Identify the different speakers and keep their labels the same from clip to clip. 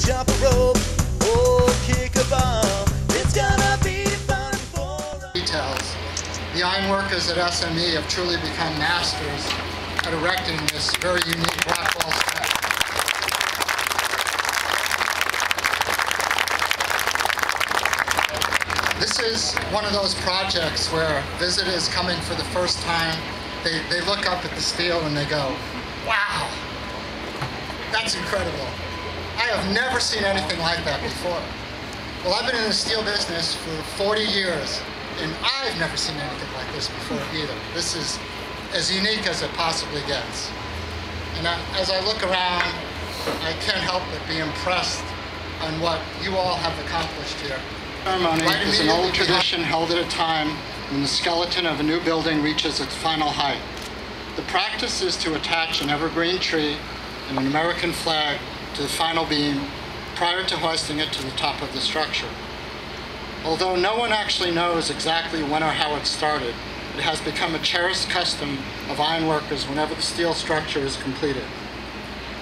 Speaker 1: jump a rope or kick a ball. It's gonna be fun for us.
Speaker 2: Details. The ironworkers at SME have truly become masters at erecting this very unique rock wall structure. This is one of those projects where visitors coming for the first time, they look up at the steel and they go, wow, that's incredible. I have never seen anything like that before. Well, I've been in the steel business for 40 years, and I've never seen anything like this before either. This is as unique as it possibly gets. And as I look around, I can't help but be impressed on what you all have accomplished here. Ceremony is an old tradition held at a time when the skeleton of a new building reaches its final height. The practice is to attach an evergreen tree and an American flag to the final beam prior to hoisting it to the top of the structure. Although no one actually knows exactly when or how it started, it has become a cherished custom of ironworkers whenever the steel structure is completed.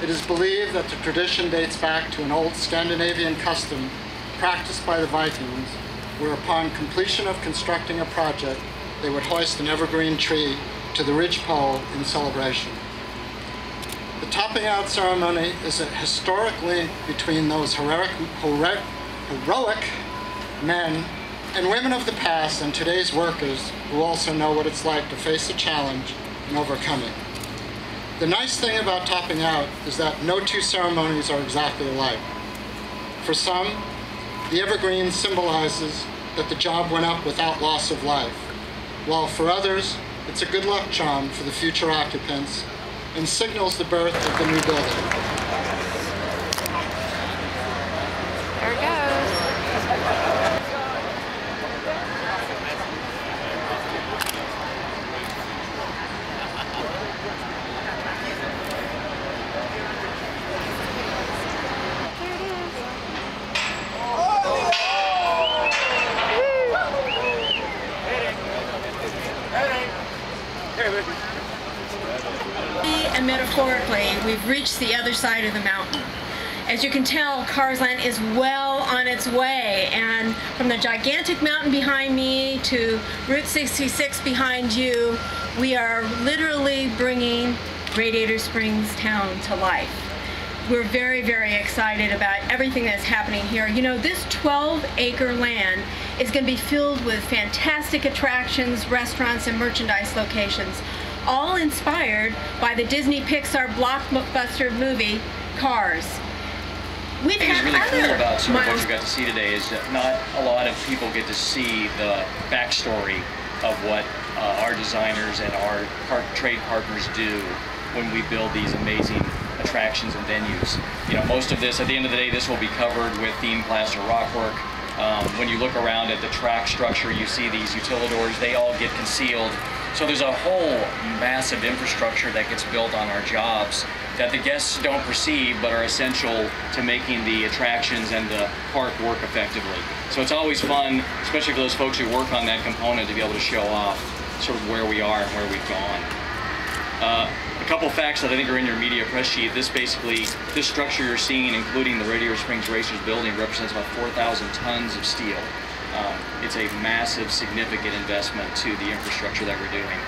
Speaker 2: It is believed that the tradition dates back to an old Scandinavian custom practiced by the Vikings, where upon completion of constructing a project, they would hoist an evergreen tree to the ridgepole in celebration. The topping out ceremony is a historic link between those heroic men and women of the past and today's workers who also know what it's like to face a challenge and overcome it. The nice thing about topping out is that no two ceremonies are exactly alike. For some, the evergreen symbolizes that the job went up without loss of life, while for others, it's a good luck charm for the future occupants and signals the birth of the new building.
Speaker 3: There it goes.
Speaker 4: And metaphorically, we've reached the other side of the mountain. As you can tell, Carsland is well on its way, and from the gigantic mountain behind me to Route 66 behind you, we are literally bringing Radiator Springs town to life. We're very, very excited about everything that's happening here. You know, this 12-acre land is going to be filled with fantastic attractions, restaurants, and merchandise locations, all inspired by the Disney Pixar blockbuster movie, Cars.
Speaker 5: What is really cool about sort of what you got to see today is that not a lot of people get to see the backstory of what our designers and our trade partners do when we build these amazing attractions and venues. You know, most of this, at the end of the day, this will be covered with themed plaster rock work. When you look around at the track structure, you see these utilidors, they all get concealed. So there's a whole massive infrastructure that gets built on our jobs that the guests don't perceive but are essential to making the attractions and the park work effectively. So it's always fun, especially for those folks who work on that component, to be able to show off sort of where we are and where we've gone. A couple facts that I think are in your media press sheet. This structure you're seeing, including the Radiator Springs Racers building, represents about 4,000 tons of steel. It's a massive, significant investment to the infrastructure that we're doing.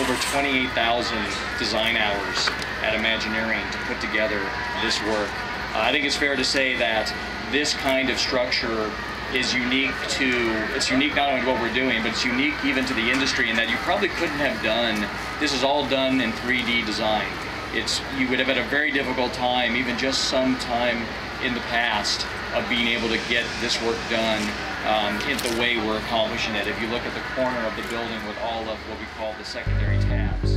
Speaker 5: Over 28,000 design hours at Imagineering to put together this work. I think it's fair to say that this kind of structure is unique it's unique not only to what we're doing, but it's unique even to the industry in that you probably couldn't have done, this is all done in 3D design. You would have had a very difficult time, even just some time in the past, of being able to get this work done in the way we're accomplishing it. If you look at the corner of the building with all of what we call the secondary tabs.